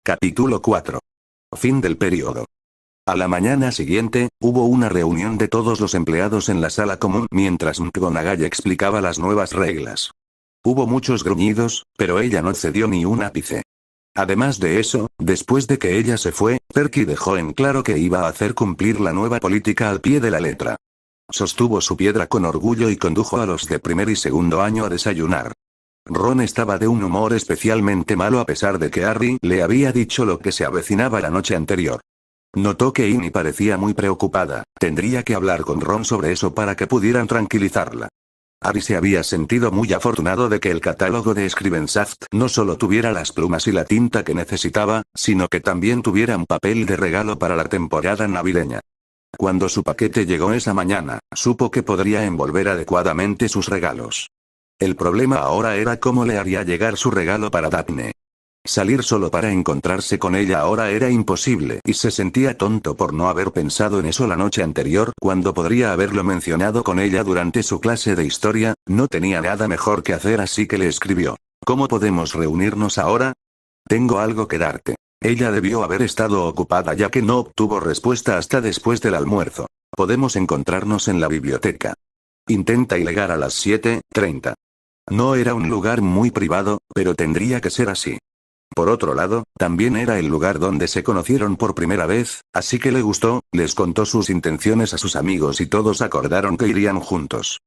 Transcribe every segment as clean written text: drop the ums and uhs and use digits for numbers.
Capítulo 4. Fin del periodo. A la mañana siguiente, hubo una reunión de todos los empleados en la sala común mientras McGonagall explicaba las nuevas reglas. Hubo muchos gruñidos, pero ella no cedió ni un ápice. Además de eso, después de que ella se fue, Perky dejó en claro que iba a hacer cumplir la nueva política al pie de la letra. Sostuvo su piedra con orgullo y condujo a los de primer y segundo año a desayunar. Ron estaba de un humor especialmente malo a pesar de que Harry le había dicho lo que se avecinaba la noche anterior. Notó que Ginny parecía muy preocupada, tendría que hablar con Ron sobre eso para que pudieran tranquilizarla. Harry se había sentido muy afortunado de que el catálogo de Scrivensaft no solo tuviera las plumas y la tinta que necesitaba, sino que también tuviera un papel de regalo para la temporada navideña. Cuando su paquete llegó esa mañana, supo que podría envolver adecuadamente sus regalos. El problema ahora era cómo le haría llegar su regalo para Daphne. Salir solo para encontrarse con ella ahora era imposible y se sentía tonto por no haber pensado en eso la noche anterior cuando podría haberlo mencionado con ella durante su clase de historia. No tenía nada mejor que hacer así que le escribió. ¿Cómo podemos reunirnos ahora? Tengo algo que darte. Ella debió haber estado ocupada ya que no obtuvo respuesta hasta después del almuerzo. Podemos encontrarnos en la biblioteca. Intenta llegar a las 7:30. No era un lugar muy privado, pero tendría que ser así. Por otro lado, también era el lugar donde se conocieron por primera vez, así que le gustó, les contó sus intenciones a sus amigos y todos acordaron que irían juntos.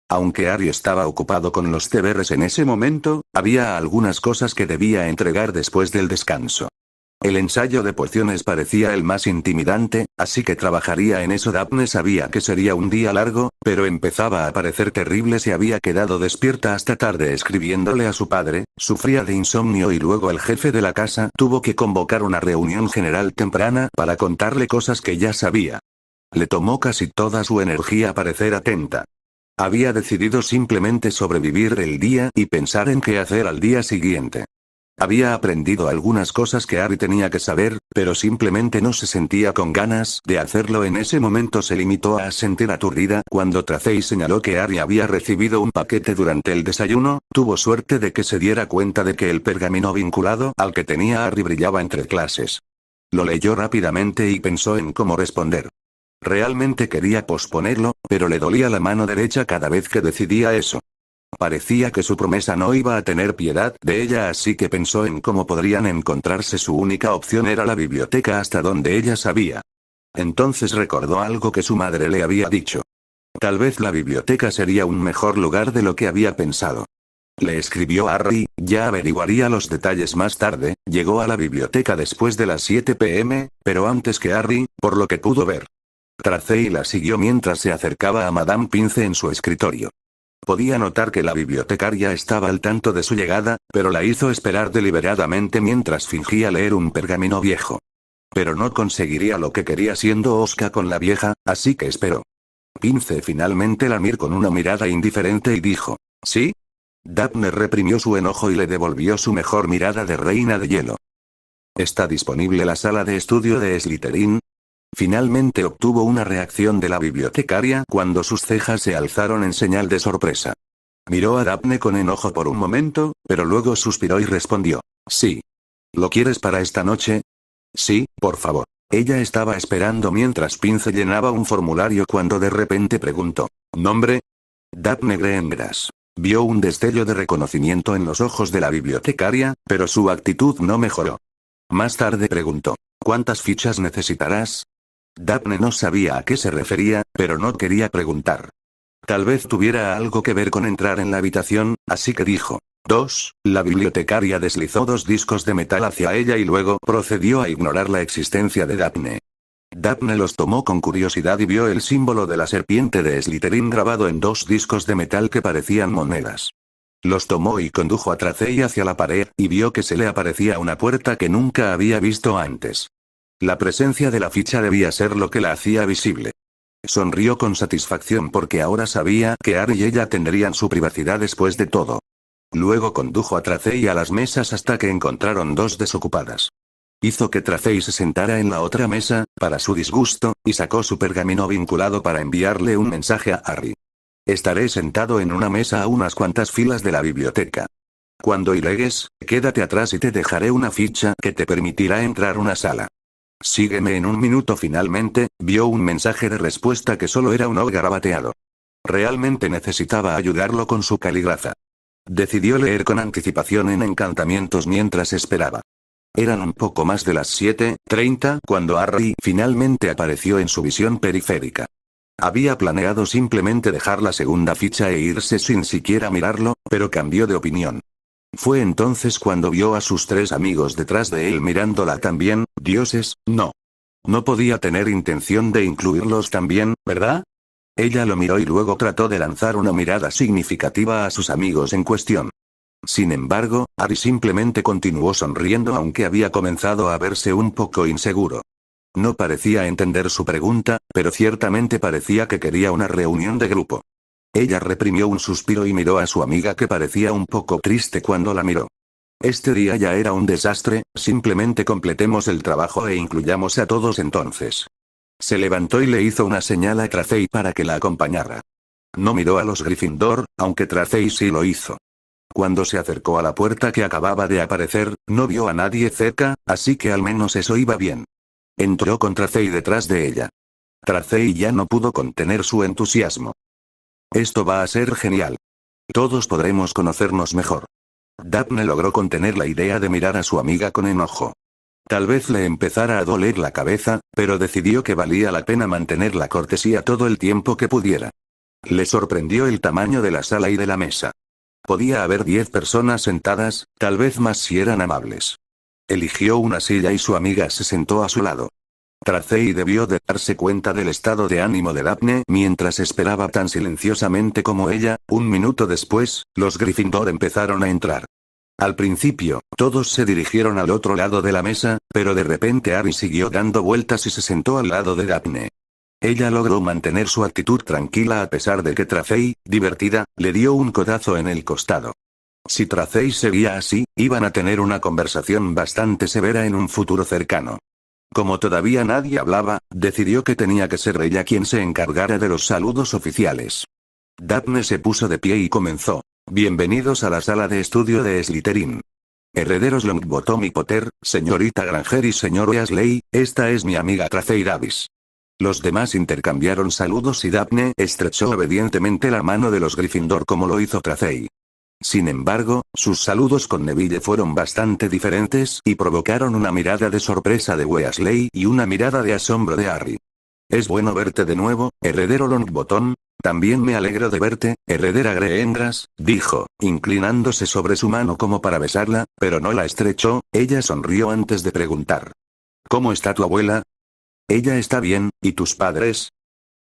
Aunque Harry estaba ocupado con los deberes en ese momento, había algunas cosas que debía entregar después del descanso. El ensayo de pociones parecía el más intimidante, así que trabajaría en eso. Daphne sabía que sería un día largo, pero empezaba a parecer terrible. Se había quedado despierta hasta tarde escribiéndole a su padre, sufría de insomnio y luego el jefe de la casa tuvo que convocar una reunión general temprana para contarle cosas que ya sabía. Le tomó casi toda su energía parecer atenta. Había decidido simplemente sobrevivir el día y pensar en qué hacer al día siguiente. Había aprendido algunas cosas que Harry tenía que saber, pero simplemente no se sentía con ganas de hacerlo. En ese momento se limitó a sentir aturdida cuando Tracey señaló que Harry había recibido un paquete durante el desayuno. Tuvo suerte de que se diera cuenta de que el pergamino vinculado al que tenía Harry brillaba entre clases. Lo leyó rápidamente y pensó en cómo responder. Realmente quería posponerlo, pero le dolía la mano derecha cada vez que decidía eso. Parecía que su promesa no iba a tener piedad de ella, así que pensó en cómo podrían encontrarse. Su única opción era la biblioteca hasta donde ella sabía. Entonces recordó algo que su madre le había dicho. Tal vez la biblioteca sería un mejor lugar de lo que había pensado. Le escribió a Harry, ya averiguaría los detalles más tarde. Llegó a la biblioteca después de las 7 p.m., pero antes que Harry, por lo que pudo ver. Tracey la siguió mientras se acercaba a Madame Pince en su escritorio. Podía notar que la bibliotecaria estaba al tanto de su llegada, pero la hizo esperar deliberadamente mientras fingía leer un pergamino viejo. Pero no conseguiría lo que quería siendo hosca con la vieja, así que esperó. Pince finalmente la miró con una mirada indiferente y dijo, ¿sí? Daphne reprimió su enojo y le devolvió su mejor mirada de reina de hielo. ¿Está disponible la sala de estudio de Slytherin? Finalmente obtuvo una reacción de la bibliotecaria cuando sus cejas se alzaron en señal de sorpresa. Miró a Daphne con enojo por un momento, pero luego suspiró y respondió, sí. ¿Lo quieres para esta noche? Sí, por favor. Ella estaba esperando mientras Pince llenaba un formulario cuando de repente preguntó, ¿nombre? Daphne Greengrass. Vio un destello de reconocimiento en los ojos de la bibliotecaria, pero su actitud no mejoró. Más tarde preguntó, ¿cuántas fichas necesitarás? Daphne no sabía a qué se refería, pero no quería preguntar. Tal vez tuviera algo que ver con entrar en la habitación, así que dijo, 2. La bibliotecaria deslizó 2 discos de metal hacia ella y luego procedió a ignorar la existencia de Daphne. Daphne los tomó con curiosidad y vio el símbolo de la serpiente de Slytherin grabado en 2 discos de metal que parecían monedas. Los tomó y condujo a Tracey hacia la pared, y vio que se le aparecía una puerta que nunca había visto antes. La presencia de la ficha debía ser lo que la hacía visible. Sonrió con satisfacción porque ahora sabía que Harry y ella tendrían su privacidad después de todo. Luego condujo a Tracey a las mesas hasta que encontraron 2 desocupadas. Hizo que Tracey se sentara en la otra mesa, para su disgusto, y sacó su pergamino vinculado para enviarle un mensaje a Harry. Estaré sentado en una mesa a unas cuantas filas de la biblioteca. Cuando llegues, quédate atrás y te dejaré una ficha que te permitirá entrar a una sala. Sígueme en un minuto. Finalmente, vio un mensaje de respuesta que solo era un O garabateado. Realmente necesitaba ayudarlo con su caligrafía. Decidió leer con anticipación en encantamientos mientras esperaba. Eran un poco más de las 7:30 cuando Harry finalmente apareció en su visión periférica. Había planeado simplemente dejar la segunda ficha e irse sin siquiera mirarlo, pero cambió de opinión. Fue entonces cuando vio a sus 3 amigos detrás de él mirándola también. Dioses, no. No podía tener intención de incluirlos también, ¿verdad? Ella lo miró y luego trató de lanzar una mirada significativa a sus amigos en cuestión. Sin embargo, Harry simplemente continuó sonriendo aunque había comenzado a verse un poco inseguro. No parecía entender su pregunta, pero ciertamente parecía que quería una reunión de grupo. Ella reprimió un suspiro y miró a su amiga que parecía un poco triste cuando la miró. Este día ya era un desastre, simplemente completemos el trabajo e incluyamos a todos entonces. Se levantó y le hizo una señal a Tracey para que la acompañara. No miró a los Gryffindor, aunque Tracey sí lo hizo. Cuando se acercó a la puerta que acababa de aparecer, no vio a nadie cerca, así que al menos eso iba bien. Entró con Tracey detrás de ella. Tracey ya no pudo contener su entusiasmo. Esto va a ser genial. Todos podremos conocernos mejor. Daphne logró contener la idea de mirar a su amiga con enojo. Tal vez le empezara a doler la cabeza, pero decidió que valía la pena mantener la cortesía todo el tiempo que pudiera. Le sorprendió el tamaño de la sala y de la mesa. Podía haber 10 personas sentadas, tal vez más si eran amables. Eligió una silla y su amiga se sentó a su lado. Tracey debió de darse cuenta del estado de ánimo de Daphne mientras esperaba tan silenciosamente como ella. Un minuto después, los Gryffindor empezaron a entrar. Al principio, todos se dirigieron al otro lado de la mesa, pero de repente Harry siguió dando vueltas y se sentó al lado de Daphne. Ella logró mantener su actitud tranquila a pesar de que Tracey, divertida, le dio un codazo en el costado. Si Tracey seguía así, iban a tener una conversación bastante severa en un futuro cercano. Como todavía nadie hablaba, decidió que tenía que ser ella quien se encargara de los saludos oficiales. Daphne se puso de pie y comenzó. Bienvenidos a la sala de estudio de Slytherin. Herederos Longbottom y Potter, señorita Granger y señor Weasley, esta es mi amiga Tracey Davis. Los demás intercambiaron saludos y Daphne estrechó obedientemente la mano de los Gryffindor como lo hizo Tracey. Sin embargo, sus saludos con Neville fueron bastante diferentes y provocaron una mirada de sorpresa de Weasley y una mirada de asombro de Harry. Es bueno verte de nuevo, heredero Longbottom. También me alegro de verte, heredera Greengrass, dijo, inclinándose sobre su mano como para besarla, pero no la estrechó. Ella sonrió antes de preguntar. ¿Cómo está tu abuela? Ella está bien, ¿y tus padres?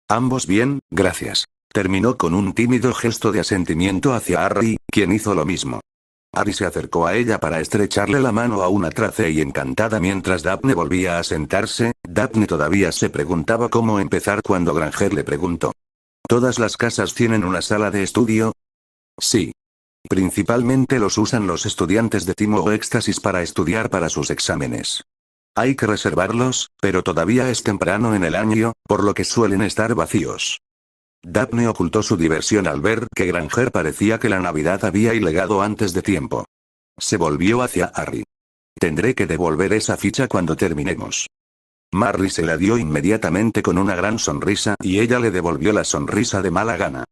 Ambos bien, gracias. Terminó con un tímido gesto de asentimiento hacia Harry, quien hizo lo mismo. Harry se acercó a ella para estrecharle la mano a una Tracey encantada mientras Daphne volvía a sentarse. Daphne todavía se preguntaba cómo empezar cuando Granger le preguntó. ¿Todas las casas tienen una sala de estudio? Sí. Principalmente los usan los estudiantes de Timo o Éxtasis para estudiar para sus exámenes. Hay que reservarlos, pero todavía es temprano en el año, por lo que suelen estar vacíos. Daphne ocultó su diversión al ver que Granger parecía que la Navidad había llegado antes de tiempo. Se volvió hacia Harry. Tendré que devolver esa ficha cuando terminemos. Harry se la dio inmediatamente con una gran sonrisa y ella le devolvió la sonrisa de mala gana.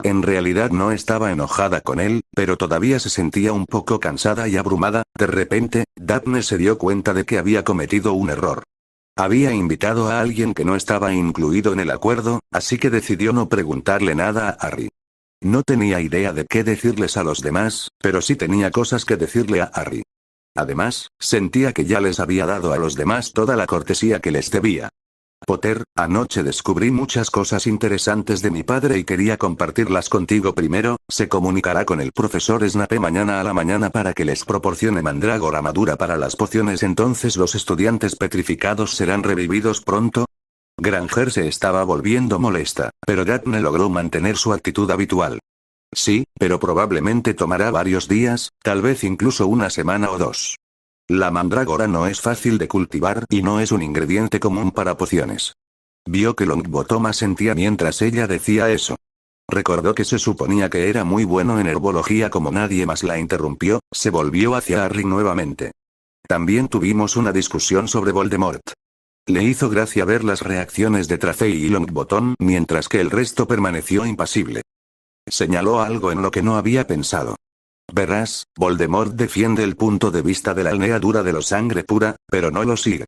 En realidad no estaba enojada con él, pero todavía se sentía un poco cansada y abrumada. De repente, Daphne se dio cuenta de que había cometido un error. Había invitado a alguien que no estaba incluido en el acuerdo, así que decidió no preguntarle nada a Harry. No tenía idea de qué decirles a los demás, pero sí tenía cosas que decirle a Harry. Además, sentía que ya les había dado a los demás toda la cortesía que les debía. Potter, anoche descubrí muchas cosas interesantes de mi padre y quería compartirlas contigo primero. Se comunicará con el profesor Snape mañana a la mañana para que les proporcione mandrágora madura para las pociones. Entonces los estudiantes petrificados serán revividos pronto. Granger se estaba volviendo molesta, pero Daphne logró mantener su actitud habitual. Sí, pero probablemente tomará varios días, tal vez incluso una semana o 2. La mandrágora no es fácil de cultivar y no es un ingrediente común para pociones. Vio que Longbottom asentía mientras ella decía eso. Recordó que se suponía que era muy bueno en herbología. Como nadie más la interrumpió, se volvió hacia Harry nuevamente. También tuvimos una discusión sobre Voldemort. Le hizo gracia ver las reacciones de Tracey y Longbottom mientras que el resto permaneció impasible. Señaló algo en lo que no había pensado. Verás, Voldemort defiende el punto de vista de la alneadura de los sangre pura, pero no lo sigue.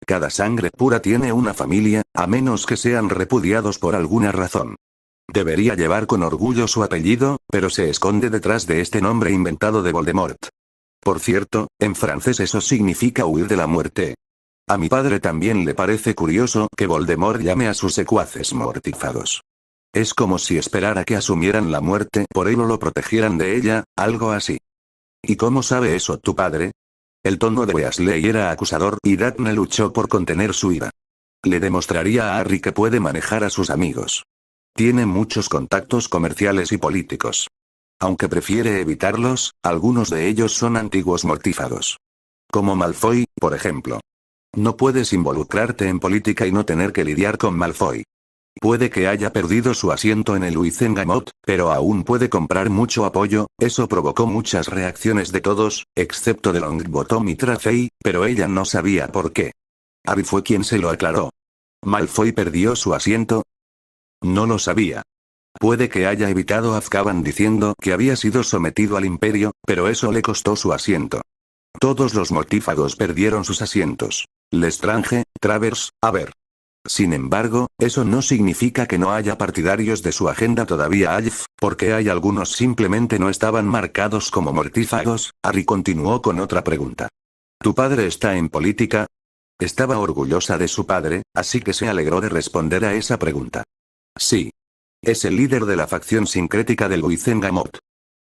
Cada sangre pura tiene una familia, a menos que sean repudiados por alguna razón. Debería llevar con orgullo su apellido, pero se esconde detrás de este nombre inventado de Voldemort. Por cierto, en francés eso significa huir de la muerte. A mi padre también le parece curioso que Voldemort llame a sus secuaces mortífagos. Es como si esperara que asumieran la muerte por él o lo protegieran de ella, algo así. ¿Y cómo sabe eso tu padre? El tono de Weasley era acusador y Daphne luchó por contener su ira. Le demostraría a Harry que puede manejar a sus amigos. Tiene muchos contactos comerciales y políticos. Aunque prefiere evitarlos, algunos de ellos son antiguos mortífagos. Como Malfoy, por ejemplo. No puedes involucrarte en política y no tener que lidiar con Malfoy. Puede que haya perdido su asiento en el Wizengamot, pero aún puede comprar mucho apoyo. Eso provocó muchas reacciones de todos, excepto de Longbottom y Tracey, pero ella no sabía por qué. Harry fue quien se lo aclaró. ¿Malfoy perdió su asiento? No lo sabía. Puede que haya evitado Azkaban diciendo que había sido sometido al Imperio, pero eso le costó su asiento. Todos los mortífagos perdieron sus asientos. Lestrange, Travers, Aver. Sin embargo, eso no significa que no haya partidarios de su agenda todavía. Porque hay algunos simplemente no estaban marcados como mortífagos. Harry continuó con otra pregunta. ¿Tu padre está en política? Estaba orgullosa de su padre, así que se alegró de responder a esa pregunta. Sí. Es el líder de la facción sincrética del Wizengamot.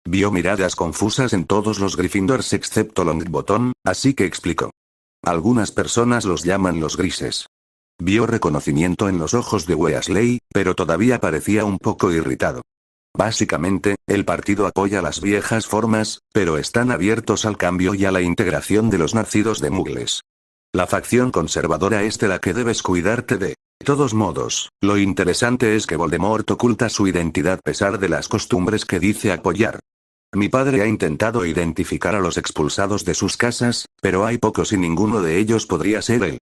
Vio miradas confusas en todos los Gryffindors excepto Longbottom, así que explicó. Algunas personas los llaman los grises. Vio reconocimiento en los ojos de Weasley, pero todavía parecía un poco irritado. Básicamente, el partido apoya las viejas formas, pero están abiertos al cambio y a la integración de los nacidos de Muggles. La facción conservadora es de la que debes cuidarte de. De todos modos, lo interesante es que Voldemort oculta su identidad a pesar de las costumbres que dice apoyar. Mi padre ha intentado identificar a los expulsados de sus casas, pero hay pocos y ninguno de ellos podría ser él.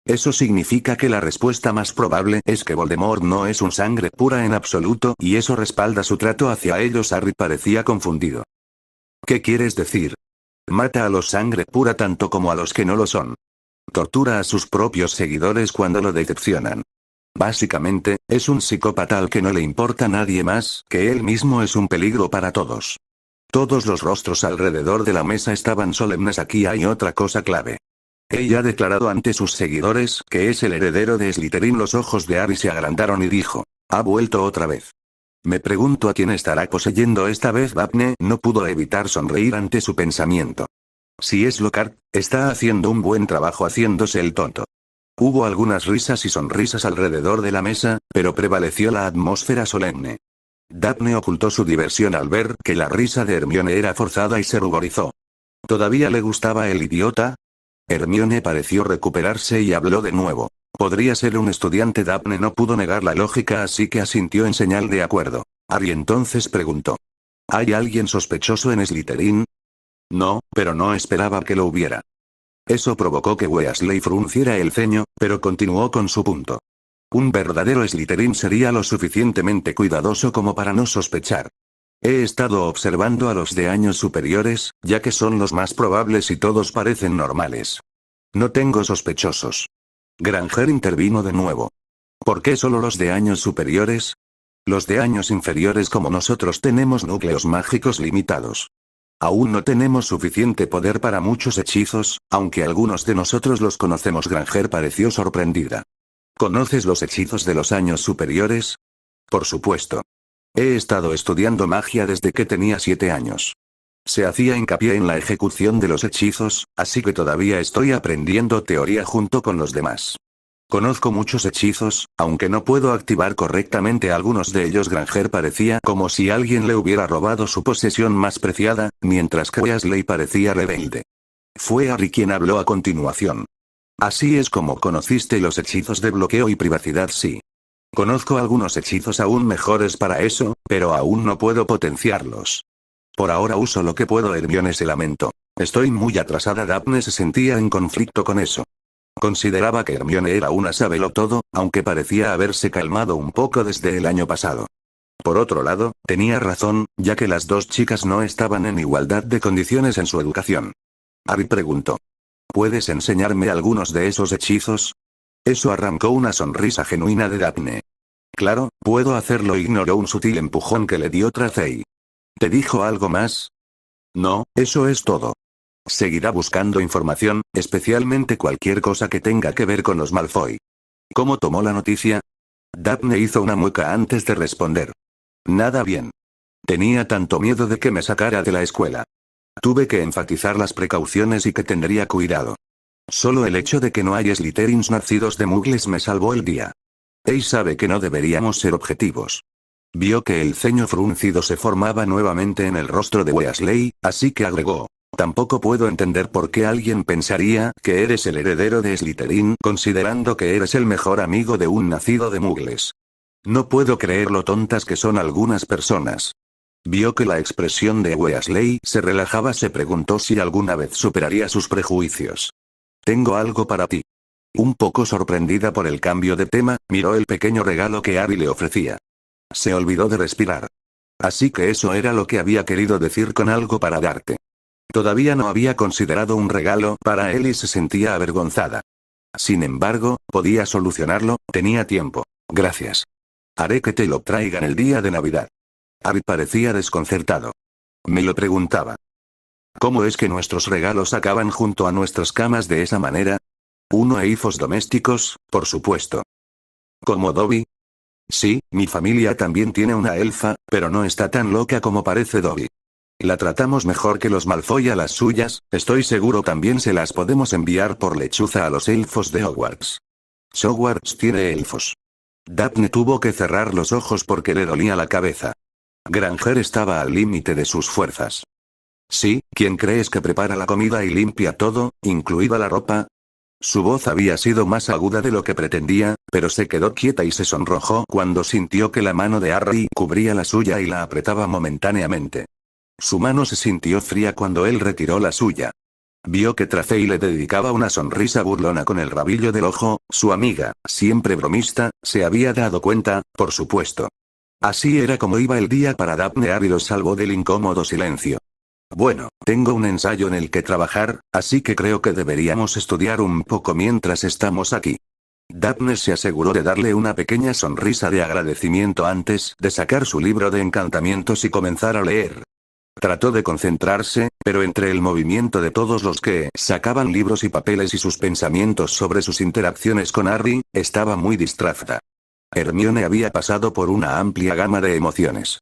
Eso significa que la respuesta más probable es que Voldemort no es un sangre pura en absoluto y eso respalda su trato hacia ellos. Harry parecía confundido. ¿Qué quieres decir? Mata a los sangre pura tanto como a los que no lo son. Tortura a sus propios seguidores cuando lo decepcionan. Básicamente, es un psicópata al que no le importa a nadie más, que él mismo es un peligro para todos. Todos los rostros alrededor de la mesa estaban solemnes. Aquí hay otra cosa clave. Ella ha declarado ante sus seguidores que es el heredero de Slytherin. Los ojos de Harry se agrandaron y dijo, ha vuelto otra vez. Me pregunto a quién estará poseyendo esta vez. Daphne no pudo evitar sonreír ante su pensamiento. Si es Lockhart, está haciendo un buen trabajo haciéndose el tonto. Hubo algunas risas y sonrisas alrededor de la mesa, pero prevaleció la atmósfera solemne. Daphne ocultó su diversión al ver que la risa de Hermione era forzada y se ruborizó. ¿Todavía le gustaba el idiota? Hermione pareció recuperarse y habló de nuevo. Podría ser un estudiante. Daphne no pudo negar la lógica, así que asintió en señal de acuerdo. Harry entonces preguntó. ¿Hay alguien sospechoso en Slytherin? No, pero no esperaba que lo hubiera. Eso provocó que Weasley frunciera el ceño, pero continuó con su punto. Un verdadero Slytherin sería lo suficientemente cuidadoso como para no sospechar. He estado observando a los de años superiores, ya que son los más probables y todos parecen normales. No tengo sospechosos. Granger intervino de nuevo. ¿Por qué solo los de años superiores? Los de años inferiores como nosotros tenemos núcleos mágicos limitados. Aún no tenemos suficiente poder para muchos hechizos, aunque algunos de nosotros los conocemos. Granger pareció sorprendida. ¿Conoces los hechizos de los años superiores? Por supuesto. He estado estudiando magia desde que tenía 7 años. Se hacía hincapié en la ejecución de los hechizos, así que todavía estoy aprendiendo teoría junto con los demás. Conozco muchos hechizos, aunque no puedo activar correctamente algunos de ellos. Granger parecía como si alguien le hubiera robado su posesión más preciada, mientras que Weasley parecía rebelde. Fue Harry quien habló a continuación. Así es como conociste los hechizos de bloqueo y privacidad. Sí. Conozco algunos hechizos aún mejores para eso, pero aún no puedo potenciarlos. Por ahora uso lo que puedo. Hermione se lamentó. Estoy muy atrasada. Daphne se sentía en conflicto con eso. Consideraba que Hermione era una sabelotodo, aunque parecía haberse calmado un poco desde el año pasado. Por otro lado, tenía razón, ya que las dos chicas no estaban en igualdad de condiciones en su educación. Harry preguntó. ¿Puedes enseñarme algunos de esos hechizos? Eso arrancó una sonrisa genuina de Daphne. Claro, puedo hacerlo. Ignoró un sutil empujón que le dio Tracey. ¿Te dijo algo más? No, eso es todo. Seguirá buscando información, especialmente cualquier cosa que tenga que ver con los Malfoy. ¿Cómo tomó la noticia? Daphne hizo una mueca antes de responder. Nada bien. Tenía tanto miedo de que me sacara de la escuela. Tuve que enfatizar las precauciones y que tendría cuidado. Solo el hecho de que no hay Slytherins nacidos de Muggles me salvó el día. Ace sabe que no deberíamos ser objetivos. Vio que el ceño fruncido se formaba nuevamente en el rostro de Weasley, así que agregó. Tampoco puedo entender por qué alguien pensaría que eres el heredero de Slytherin, considerando que eres el mejor amigo de un nacido de Muggles. No puedo creer lo tontas que son algunas personas. Vio que la expresión de Weasley se relajaba. Se preguntó si alguna vez superaría sus prejuicios. Tengo algo para ti. Un poco sorprendida por el cambio de tema, miró el pequeño regalo que Harry le ofrecía. Se olvidó de respirar. Así que eso era lo que había querido decir con algo para darte. Todavía no había considerado un regalo para él y se sentía avergonzada. Sin embargo, podía solucionarlo, tenía tiempo. Gracias. Haré que te lo traigan el día de Navidad. Harry parecía desconcertado. Me lo preguntaba. ¿Cómo es que nuestros regalos acaban junto a nuestras camas de esa manera? Elfos domésticos, por supuesto. ¿Como Dobby? Sí, mi familia también tiene una elfa, pero no está tan loca como parece Dobby. La tratamos mejor que los Malfoy a las suyas, estoy seguro también se las podemos enviar por lechuza a los elfos de Hogwarts. Hogwarts tiene elfos. Daphne tuvo que cerrar los ojos porque le dolía la cabeza. Granger estaba al límite de sus fuerzas. Sí, ¿quién crees que prepara la comida y limpia todo, incluida la ropa? Su voz había sido más aguda de lo que pretendía, pero se quedó quieta y se sonrojó cuando sintió que la mano de Harry cubría la suya y la apretaba momentáneamente. Su mano se sintió fría cuando él retiró la suya. Vio que Tracey le dedicaba una sonrisa burlona con el rabillo del ojo. Su amiga, siempre bromista, se había dado cuenta, por supuesto. Así era como iba el día para Daphne. Harry lo salvó del incómodo silencio. Bueno, tengo un ensayo en el que trabajar, así que creo que deberíamos estudiar un poco mientras estamos aquí. Daphne se aseguró de darle una pequeña sonrisa de agradecimiento antes de sacar su libro de encantamientos y comenzar a leer. Trató de concentrarse, pero entre el movimiento de todos los que sacaban libros y papeles y sus pensamientos sobre sus interacciones con Harry, estaba muy distraída. Hermione había pasado por una amplia gama de emociones.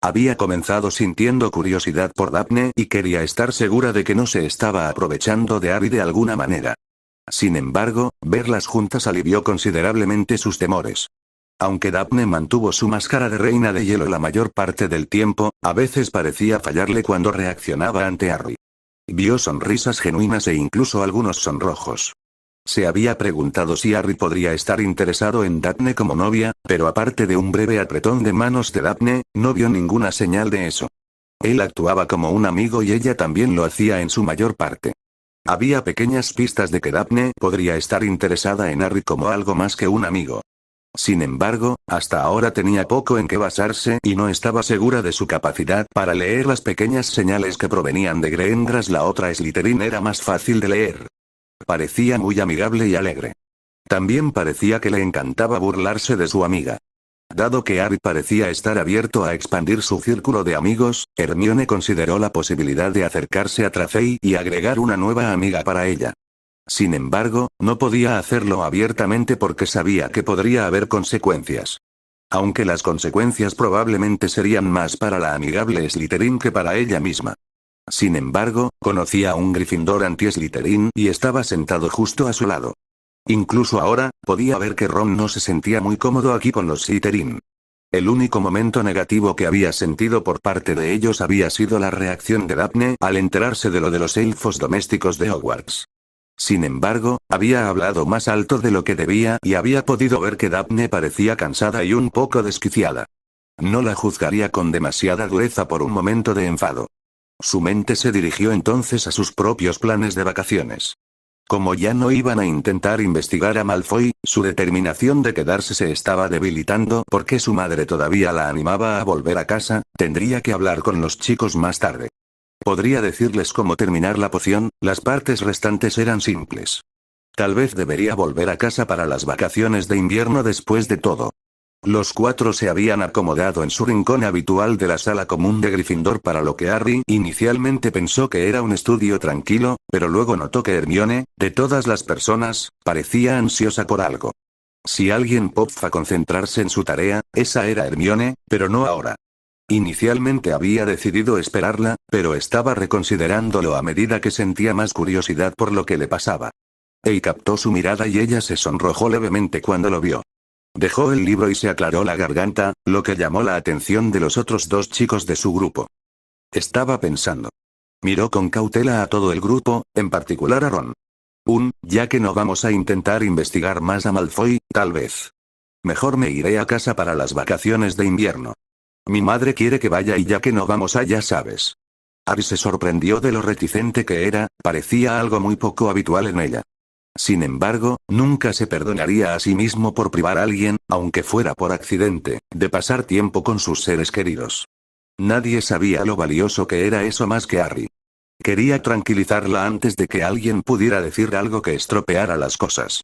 Había comenzado sintiendo curiosidad por Daphne y quería estar segura de que no se estaba aprovechando de Harry de alguna manera. Sin embargo, verlas juntas alivió considerablemente sus temores. Aunque Daphne mantuvo su máscara de reina de hielo la mayor parte del tiempo, a veces parecía fallarle cuando reaccionaba ante Harry. Vio sonrisas genuinas e incluso algunos sonrojos. Se había preguntado si Harry podría estar interesado en Daphne como novia, pero aparte de un breve apretón de manos de Daphne, no vio ninguna señal de eso. Él actuaba como un amigo y ella también lo hacía en su mayor parte. Había pequeñas pistas de que Daphne podría estar interesada en Harry como algo más que un amigo. Sin embargo, hasta ahora tenía poco en qué basarse y no estaba segura de su capacidad para leer las pequeñas señales que provenían de Greengrass. La otra Slytherin era más fácil de leer. Parecía muy amigable y alegre. También parecía que le encantaba burlarse de su amiga. Dado que Harry parecía estar abierto a expandir su círculo de amigos, Hermione consideró la posibilidad de acercarse a Tracey y agregar una nueva amiga para ella. Sin embargo, no podía hacerlo abiertamente porque sabía que podría haber consecuencias. Aunque las consecuencias probablemente serían más para la amigable Slytherin que para ella misma. Sin embargo, conocía a un Gryffindor anti-Slytherin y estaba sentado justo a su lado. Incluso ahora, podía ver que Ron no se sentía muy cómodo aquí con los Slytherin. El único momento negativo que había sentido por parte de ellos había sido la reacción de Daphne al enterarse de lo de los elfos domésticos de Hogwarts. Sin embargo, había hablado más alto de lo que debía y había podido ver que Daphne parecía cansada y un poco desquiciada. No la juzgaría con demasiada dureza por un momento de enfado. Su mente se dirigió entonces a sus propios planes de vacaciones. Como ya no iban a intentar investigar a Malfoy, su determinación de quedarse se estaba debilitando porque su madre todavía la animaba a volver a casa, tendría que hablar con los chicos más tarde. Podría decirles cómo terminar la poción, las partes restantes eran simples. Tal vez debería volver a casa para las vacaciones de invierno después de todo. Los cuatro se habían acomodado en su rincón habitual de la sala común de Gryffindor para lo que Harry inicialmente pensó que era un estudio tranquilo, pero luego notó que Hermione, de todas las personas, parecía ansiosa por algo. Si alguien podía concentrarse en su tarea, esa era Hermione, pero no ahora. Inicialmente había decidido esperarla, pero estaba reconsiderándolo a medida que sentía más curiosidad por lo que le pasaba. Captó su mirada y ella se sonrojó levemente cuando lo vio. Dejó el libro y se aclaró la garganta, lo que llamó la atención de los otros dos chicos de su grupo. Estaba pensando. Miró con cautela a todo el grupo, en particular a Ron. Ya que no vamos a intentar investigar más a Malfoy, tal vez. Mejor me iré a casa para las vacaciones de invierno. Mi madre quiere que vaya y ya que no vamos allá sabes. Harry se sorprendió de lo reticente que era, parecía algo muy poco habitual en ella. Sin embargo, nunca se perdonaría a sí mismo por privar a alguien, aunque fuera por accidente, de pasar tiempo con sus seres queridos. Nadie sabía lo valioso que era eso más que Harry. Quería tranquilizarla antes de que alguien pudiera decir algo que estropeara las cosas.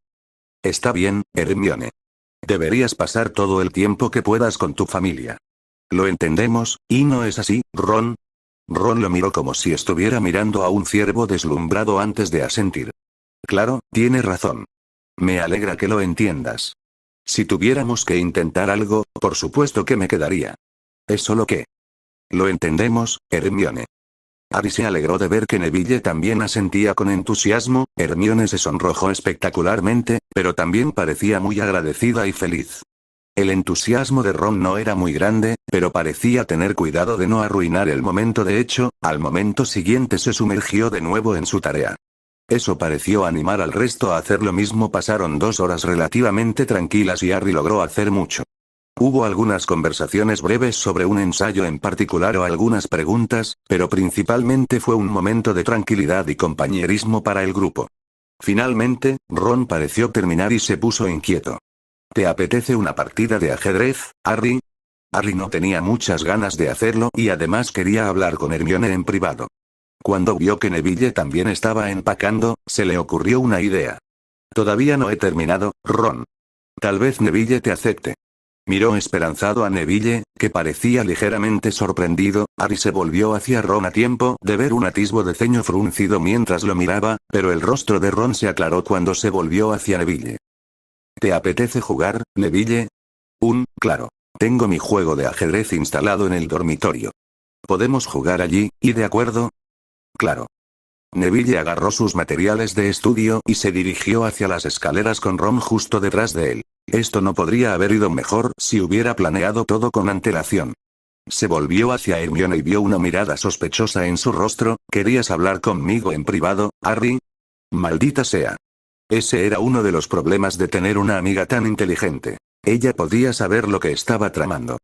Está bien, Hermione. Deberías pasar todo el tiempo que puedas con tu familia. Lo entendemos, ¿y no es así, Ron? Ron lo miró como si estuviera mirando a un ciervo deslumbrado antes de asentir. Claro, tiene razón. Me alegra que lo entiendas. Si tuviéramos que intentar algo, por supuesto que me quedaría. Es solo que... Lo entendemos, Hermione. Harry se alegró de ver que Neville también asentía con entusiasmo. Hermione se sonrojó espectacularmente, pero también parecía muy agradecida y feliz. El entusiasmo de Ron no era muy grande, pero parecía tener cuidado de no arruinar el momento. De hecho, al momento siguiente se sumergió de nuevo en su tarea. Eso pareció animar al resto a hacer lo mismo. Pasaron 2 horas relativamente tranquilas y Harry logró hacer mucho. Hubo algunas conversaciones breves sobre un ensayo en particular o algunas preguntas, pero principalmente fue un momento de tranquilidad y compañerismo para el grupo. Finalmente, Ron pareció terminar y se puso inquieto. ¿Te apetece una partida de ajedrez, Harry? Harry no tenía muchas ganas de hacerlo y además quería hablar con Hermione en privado. Cuando vio que Neville también estaba empacando, se le ocurrió una idea. Todavía no he terminado, Ron. Tal vez Neville te acepte. Miró esperanzado a Neville, que parecía ligeramente sorprendido. Harry se volvió hacia Ron a tiempo de ver un atisbo de ceño fruncido mientras lo miraba, pero el rostro de Ron se aclaró cuando se volvió hacia Neville. ¿Te apetece jugar, Neville? Claro. Tengo mi juego de ajedrez instalado en el dormitorio. ¿Podemos jugar allí, y de acuerdo? Claro. Neville agarró sus materiales de estudio y se dirigió hacia las escaleras con Ron justo detrás de él. Esto no podría haber ido mejor si hubiera planeado todo con antelación. Se volvió hacia Hermione y vio una mirada sospechosa en su rostro. ¿Querías hablar conmigo en privado, Harry? Maldita sea. Ese era uno de los problemas de tener una amiga tan inteligente. Ella podía saber lo que estaba tramando.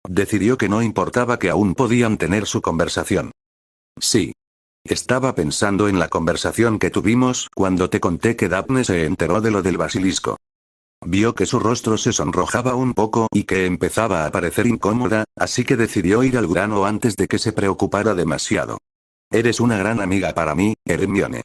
Decidió que no importaba que aún podían tener su conversación. Sí. Estaba pensando en la conversación que tuvimos cuando te conté que Daphne se enteró de lo del basilisco. Vio que su rostro se sonrojaba un poco y que empezaba a parecer incómoda, así que decidió ir al grano antes de que se preocupara demasiado. Eres una gran amiga para mí, Hermione.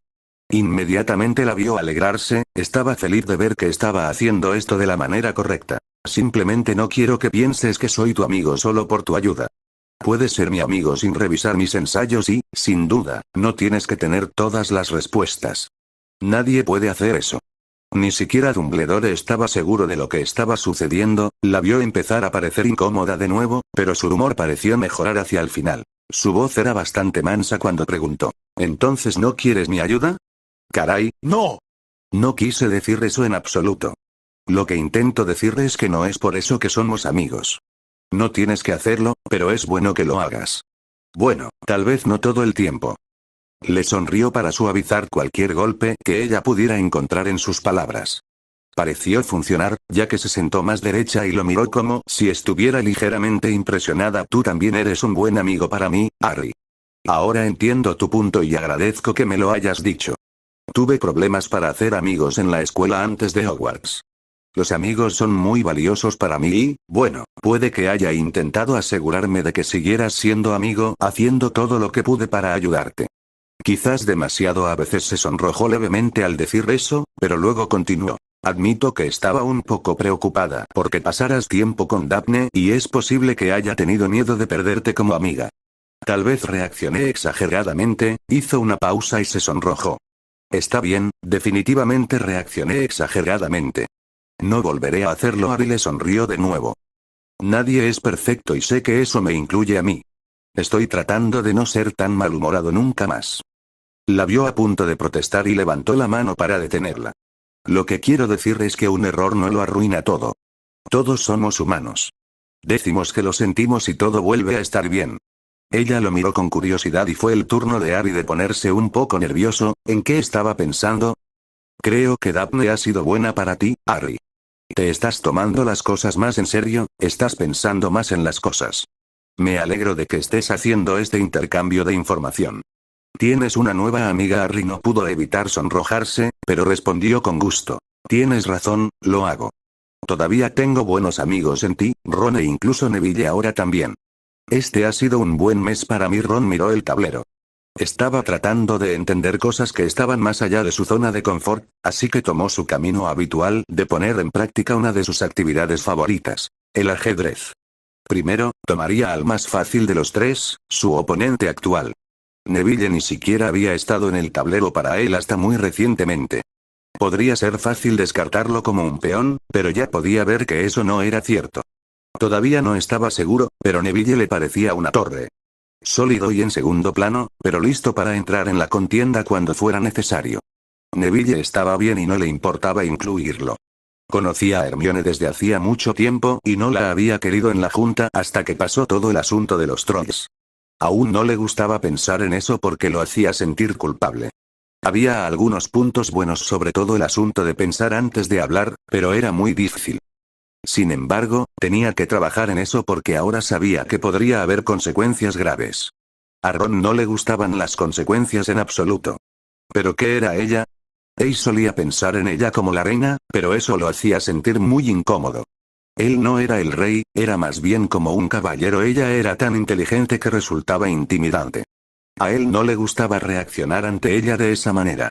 Inmediatamente la vio alegrarse. Estaba feliz de ver que estaba haciendo esto de la manera correcta. Simplemente no quiero que pienses que soy tu amigo solo por tu ayuda. Puedes ser mi amigo sin revisar mis ensayos y, sin duda, no tienes que tener todas las respuestas. Nadie puede hacer eso. Ni siquiera Dumbledore estaba seguro de lo que estaba sucediendo. La vio empezar a parecer incómoda de nuevo, pero su humor pareció mejorar hacia el final. Su voz era bastante mansa cuando preguntó: ¿entonces no quieres mi ayuda? Caray, no. No quise decir eso en absoluto. Lo que intento decir es que no es por eso que somos amigos. No tienes que hacerlo, pero es bueno que lo hagas. Bueno, tal vez no todo el tiempo. Le sonrió para suavizar cualquier golpe que ella pudiera encontrar en sus palabras. Pareció funcionar, ya que se sentó más derecha y lo miró como si estuviera ligeramente impresionada. Tú también eres un buen amigo para mí, Harry. Ahora entiendo tu punto y agradezco que me lo hayas dicho. Tuve problemas para hacer amigos en la escuela antes de Hogwarts. Los amigos son muy valiosos para mí y, bueno, puede que haya intentado asegurarme de que siguieras siendo amigo, haciendo todo lo que pude para ayudarte. Quizás demasiado. A veces se sonrojó levemente al decir eso, pero luego continuó. Admito que estaba un poco preocupada porque pasaras tiempo con Daphne y es posible que haya tenido miedo de perderte como amiga. Tal vez reaccioné exageradamente, hizo una pausa y se sonrojó. Está bien, definitivamente reaccioné exageradamente. No volveré a hacerlo. Harry le sonrió de nuevo. Nadie es perfecto y sé que eso me incluye a mí. Estoy tratando de no ser tan malhumorado nunca más. La vio a punto de protestar y levantó la mano para detenerla. Lo que quiero decir es que un error no lo arruina todo. Todos somos humanos. Decimos que lo sentimos y todo vuelve a estar bien. Ella lo miró con curiosidad y fue el turno de Harry de ponerse un poco nervioso. ¿En qué estaba pensando? Creo que Daphne ha sido buena para ti, Harry. ¿Te estás tomando las cosas más en serio? ¿Estás pensando más en las cosas? Me alegro de que estés haciendo este intercambio de información. Tienes una nueva amiga. Harry no pudo evitar sonrojarse, pero respondió con gusto. Tienes razón, lo hago. Todavía tengo buenos amigos en ti, Ron e incluso Neville ahora también. Este ha sido un buen mes para mí. Ron miró el tablero. Estaba tratando de entender cosas que estaban más allá de su zona de confort, así que tomó su camino habitual de poner en práctica una de sus actividades favoritas, el ajedrez. Primero, tomaría al más fácil de los tres, su oponente actual. Neville ni siquiera había estado en el tablero para él hasta muy recientemente. Podría ser fácil descartarlo como un peón, pero ya podía ver que eso no era cierto. Todavía no estaba seguro, pero Neville le parecía una torre. Sólido y en segundo plano, pero listo para entrar en la contienda cuando fuera necesario. Neville estaba bien y no le importaba incluirlo. Conocía a Hermione desde hacía mucho tiempo y no la había querido en la junta hasta que pasó todo el asunto de los trolls. Aún no le gustaba pensar en eso porque lo hacía sentir culpable. Había algunos puntos buenos, sobre todo el asunto de pensar antes de hablar, pero era muy difícil. Sin embargo, tenía que trabajar en eso porque ahora sabía que podría haber consecuencias graves. A Ron no le gustaban las consecuencias en absoluto. ¿Pero qué era ella? Él solía pensar en ella como la reina, pero eso lo hacía sentir muy incómodo. Él no era el rey, era más bien como un caballero. Ella era tan inteligente que resultaba intimidante. A él no le gustaba reaccionar ante ella de esa manera.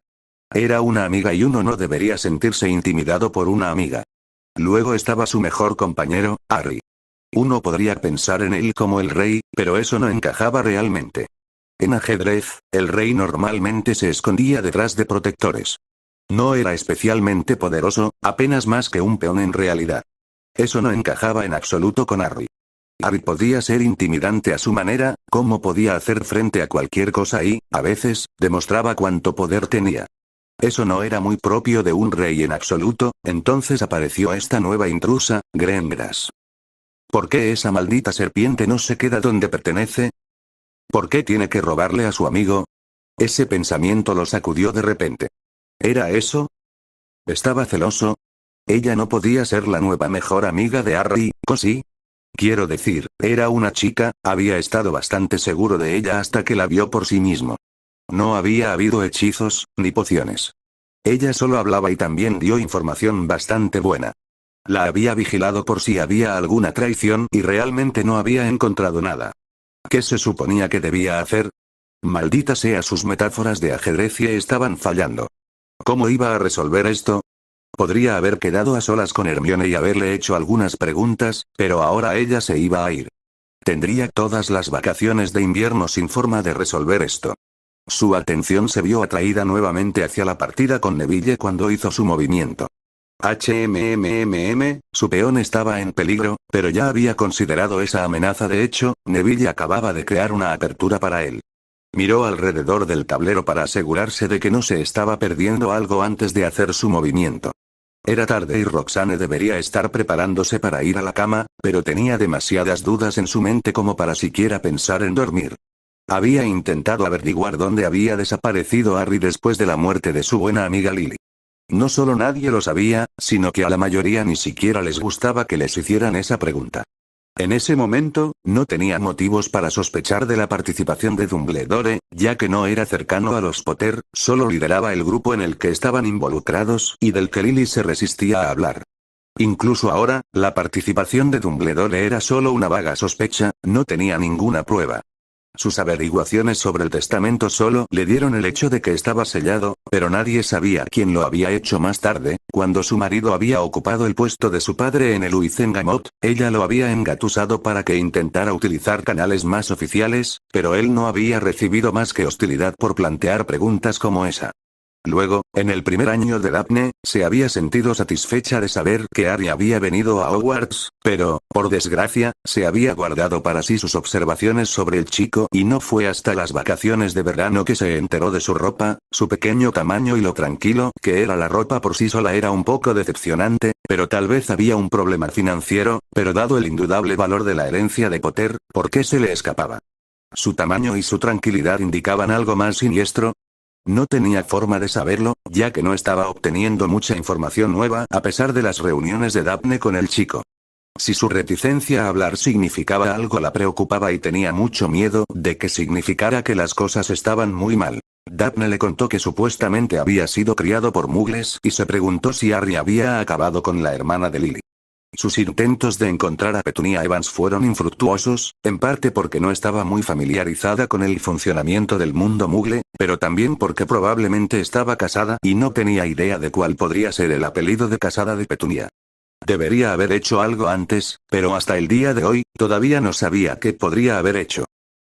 Era una amiga y uno no debería sentirse intimidado por una amiga. Luego estaba su mejor compañero, Harry. Uno podría pensar en él como el rey, pero eso no encajaba realmente. En ajedrez, el rey normalmente se escondía detrás de protectores. No era especialmente poderoso, apenas más que un peón en realidad. Eso no encajaba en absoluto con Harry. Harry podía ser intimidante a su manera, como podía hacer frente a cualquier cosa y, a veces, demostraba cuánto poder tenía. Eso no era muy propio de un rey en absoluto. Entonces apareció esta nueva intrusa, Grengrass. ¿Por qué esa maldita serpiente no se queda donde pertenece? ¿Por qué tiene que robarle a su amigo? Ese pensamiento lo sacudió de repente. ¿Era eso? ¿Estaba celoso? Ella no podía ser la nueva mejor amiga de Harry, ¿o sí? Quiero decir, era una chica, había estado bastante seguro de ella hasta que la vio por sí mismo. No había habido hechizos, ni pociones. Ella solo hablaba y también dio información bastante buena. La había vigilado por si había alguna traición y realmente no había encontrado nada. ¿Qué se suponía que debía hacer? Maldita sea, sus metáforas de ajedrez estaban fallando. ¿Cómo iba a resolver esto? Podría haber quedado a solas con Hermione y haberle hecho algunas preguntas, pero ahora ella se iba a ir. Tendría todas las vacaciones de invierno sin forma de resolver esto. Su atención se vio atraída nuevamente hacia la partida con Neville cuando hizo su movimiento. Su peón estaba en peligro, pero ya había considerado esa amenaza. De hecho, Neville acababa de crear una apertura para él. Miró alrededor del tablero para asegurarse de que no se estaba perdiendo algo antes de hacer su movimiento. Era tarde y Roxane debería estar preparándose para ir a la cama, pero tenía demasiadas dudas en su mente como para siquiera pensar en dormir. Había intentado averiguar dónde había desaparecido Harry después de la muerte de su buena amiga Lily. No solo nadie lo sabía, sino que a la mayoría ni siquiera les gustaba que les hicieran esa pregunta. En ese momento, no tenía motivos para sospechar de la participación de Dumbledore, ya que no era cercano a los Potter, solo lideraba el grupo en el que estaban involucrados, y del que Lily se resistía a hablar. Incluso ahora, la participación de Dumbledore era solo una vaga sospecha, no tenía ninguna prueba. Sus averiguaciones sobre el testamento solo le dieron el hecho de que estaba sellado, pero nadie sabía quién lo había hecho más tarde, cuando su marido había ocupado el puesto de su padre en el Wizengamot, ella lo había engatusado para que intentara utilizar canales más oficiales, pero él no había recibido más que hostilidad por plantear preguntas como esa. Luego, en el primer año de Daphne, se había sentido satisfecha de saber que Harry había venido a Hogwarts, pero, por desgracia, se había guardado para sí sus observaciones sobre el chico y no fue hasta las vacaciones de verano que se enteró de su ropa, su pequeño tamaño y lo tranquilo que era la ropa por sí sola era un poco decepcionante, pero tal vez había un problema financiero, pero dado el indudable valor de la herencia de Potter, ¿por qué se le escapaba? ¿Su tamaño y su tranquilidad indicaban algo más siniestro? No tenía forma de saberlo, ya que no estaba obteniendo mucha información nueva a pesar de las reuniones de Daphne con el chico. Si su reticencia a hablar significaba algo la preocupaba y tenía mucho miedo de que significara que las cosas estaban muy mal. Daphne le contó que supuestamente había sido criado por muggles y se preguntó si Harry había acabado con la hermana de Lily. Sus intentos de encontrar a Petunia Evans fueron infructuosos, en parte porque no estaba muy familiarizada con el funcionamiento del mundo muggle, pero también porque probablemente estaba casada y no tenía idea de cuál podría ser el apellido de casada de Petunia. Debería haber hecho algo antes, pero hasta el día de hoy, todavía no sabía qué podría haber hecho.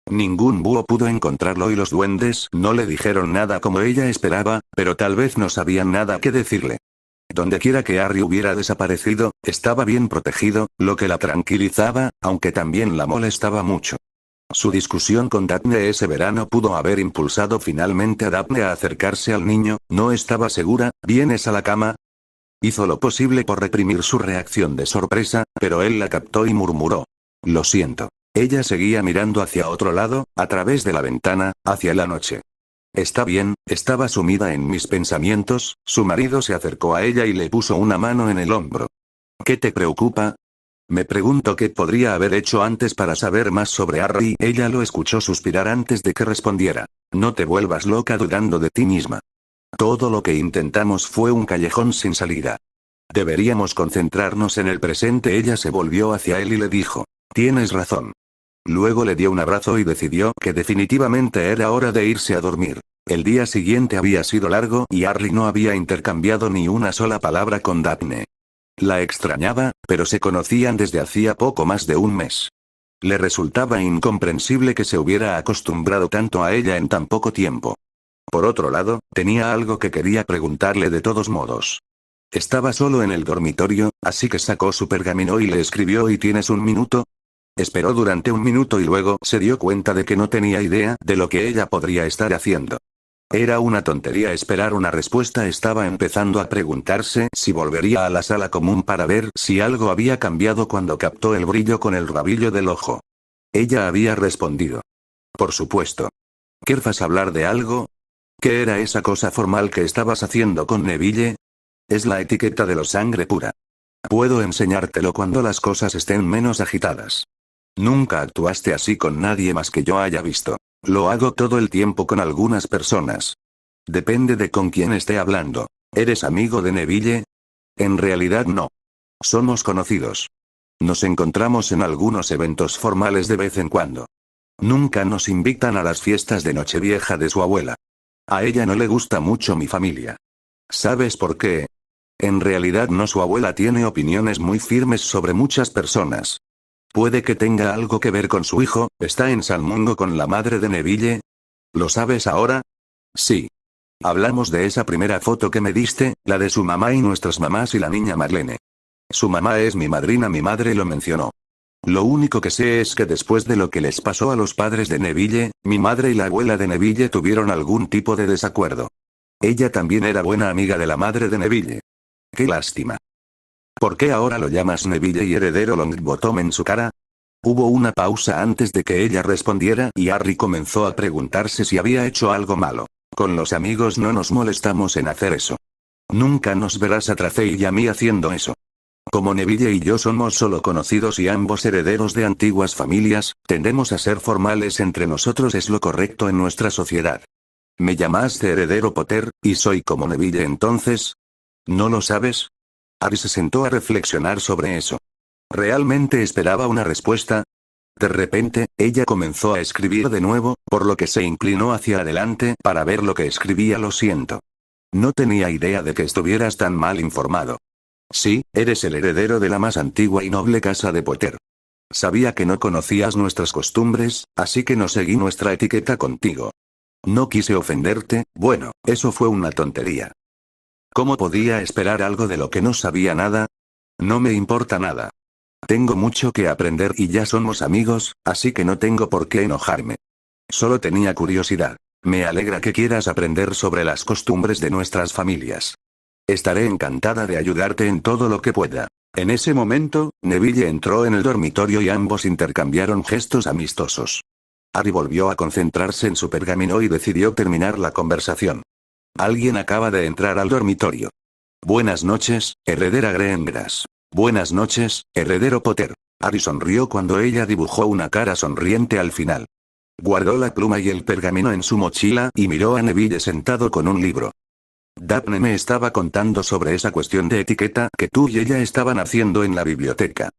Ningún búho pudo encontrarlo y los duendes no le dijeron nada como ella esperaba, pero tal vez no sabían nada que decirle. Dondequiera que Harry hubiera desaparecido, estaba bien protegido, lo que la tranquilizaba, aunque también la molestaba mucho. Su discusión con Daphne ese verano pudo haber impulsado finalmente a Daphne a acercarse al niño, no estaba segura, ¿vienes a la cama? Hizo lo posible por reprimir su reacción de sorpresa, pero él la captó y murmuró. Lo siento. Ella seguía mirando hacia otro lado, a través de la ventana, hacia la noche. Está bien, estaba sumida en mis pensamientos, su marido se acercó a ella y le puso una mano en el hombro. ¿Qué te preocupa? Me pregunto qué podría haber hecho antes para saber más sobre Harry. Ella lo escuchó suspirar antes de que respondiera. No te vuelvas loca dudando de ti misma. Todo lo que intentamos fue un callejón sin salida. Deberíamos concentrarnos en el presente. Ella se volvió hacia él y le dijo. Tienes razón. Luego le dio un abrazo y decidió que definitivamente era hora de irse a dormir. El día siguiente había sido largo y Harry no había intercambiado ni una sola palabra con Daphne. La extrañaba, pero se conocían desde hacía poco más de un mes. Le resultaba incomprensible que se hubiera acostumbrado tanto a ella en tan poco tiempo. Por otro lado, tenía algo que quería preguntarle de todos modos. Estaba solo en el dormitorio, así que sacó su pergamino y le escribió ¿y tienes un minuto? Esperó durante un minuto y luego se dio cuenta de que no tenía idea de lo que ella podría estar haciendo. Era una tontería esperar una respuesta. Estaba empezando a preguntarse si volvería a la sala común para ver si algo había cambiado cuando captó el brillo con el rabillo del ojo. Ella había respondido. Por supuesto. ¿Querrás hablar de algo? ¿Qué era esa cosa formal que estabas haciendo con Neville? Es la etiqueta de los sangre pura. Puedo enseñártelo cuando las cosas estén menos agitadas. Nunca actuaste así con nadie más que yo haya visto. Lo hago todo el tiempo con algunas personas. Depende de con quién esté hablando. ¿Eres amigo de Neville? En realidad no. Somos conocidos. Nos encontramos en algunos eventos formales de vez en cuando. Nunca nos invitan a las fiestas de Nochevieja de su abuela. A ella no le gusta mucho mi familia. ¿Sabes por qué? En realidad no, su abuela tiene opiniones muy firmes sobre muchas personas. Puede que tenga algo que ver con su hijo. ¿Está en Salmungo con la madre de Neville? ¿Lo sabes ahora? Sí. Hablamos de esa primera foto que me diste, la de su mamá y nuestras mamás y la niña Marlene. Su mamá es mi madrina, mi madre lo mencionó. Lo único que sé es que después de lo que les pasó a los padres de Neville, mi madre y la abuela de Neville tuvieron algún tipo de desacuerdo. Ella también era buena amiga de la madre de Neville. Qué lástima. ¿Por qué ahora lo llamas Neville y heredero Longbottom en su cara? Hubo una pausa antes de que ella respondiera y Harry comenzó a preguntarse si había hecho algo malo. Con los amigos no nos molestamos en hacer eso. Nunca nos verás a Tracey y a mí haciendo eso. Como Neville y yo somos solo conocidos y ambos herederos de antiguas familias, tendemos a ser formales entre nosotros, es lo correcto en nuestra sociedad. Me llamaste heredero Potter, y soy como Neville entonces. ¿No lo sabes? Harry se sentó a reflexionar sobre eso. ¿Realmente esperaba una respuesta? De repente, ella comenzó a escribir de nuevo, por lo que se inclinó hacia adelante para ver lo que escribía. Lo siento. No tenía idea de que estuvieras tan mal informado. Sí, eres el heredero de la más antigua y noble casa de Potter. Sabía que no conocías nuestras costumbres, así que no seguí nuestra etiqueta contigo. No quise ofenderte, bueno, eso fue una tontería. ¿Cómo podía esperar algo de lo que no sabía nada? No me importa nada. Tengo mucho que aprender y ya somos amigos, así que no tengo por qué enojarme. Solo tenía curiosidad. Me alegra que quieras aprender sobre las costumbres de nuestras familias. Estaré encantada de ayudarte en todo lo que pueda. En ese momento, Neville entró en el dormitorio y ambos intercambiaron gestos amistosos. Harry volvió a concentrarse en su pergamino y decidió terminar la conversación. Alguien acaba de entrar al dormitorio. Buenas noches, heredera Greengrass. Buenas noches, heredero Potter. Harry sonrió cuando ella dibujó una cara sonriente al final. Guardó la pluma y el pergamino en su mochila y miró a Neville sentado con un libro. Daphne me estaba contando sobre esa cuestión de etiqueta que tú y ella estaban haciendo en la biblioteca.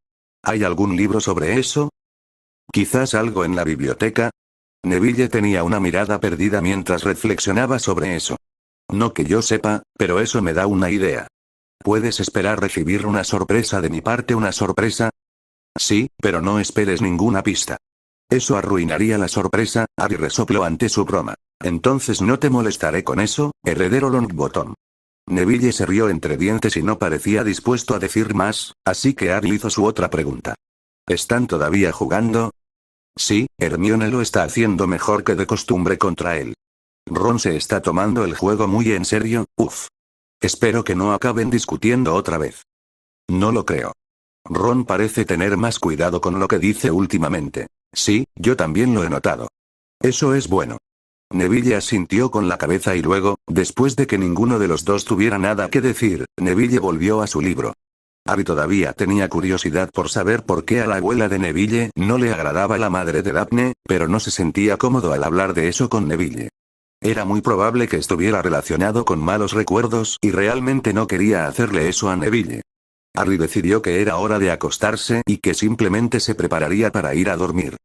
¿Hay algún libro sobre eso? ¿Quizás algo en la biblioteca? Neville tenía una mirada perdida mientras reflexionaba sobre eso. No que yo sepa, pero eso me da una idea. ¿Puedes esperar recibir una sorpresa de mi parte? ¿Una sorpresa? Sí, pero no esperes ninguna pista. Eso arruinaría la sorpresa. Harry resopló ante su broma. Entonces no te molestaré con eso, heredero Longbottom. Neville se rió entre dientes y no parecía dispuesto a decir más, así que Harry hizo su otra pregunta. ¿Están todavía jugando? Sí, Hermione lo está haciendo mejor que de costumbre contra él. Ron se está tomando el juego muy en serio, uff. Espero que no acaben discutiendo otra vez. No lo creo. Ron parece tener más cuidado con lo que dice últimamente. Sí, yo también lo he notado. Eso es bueno. Neville asintió con la cabeza y luego, después de que ninguno de los dos tuviera nada que decir, Neville volvió a su libro. Harry todavía tenía curiosidad por saber por qué a la abuela de Neville no le agradaba la madre de Daphne, pero no se sentía cómodo al hablar de eso con Neville. Era muy probable que estuviera relacionado con malos recuerdos y realmente no quería hacerle eso a Neville. Harry decidió que era hora de acostarse y que simplemente se prepararía para ir a dormir.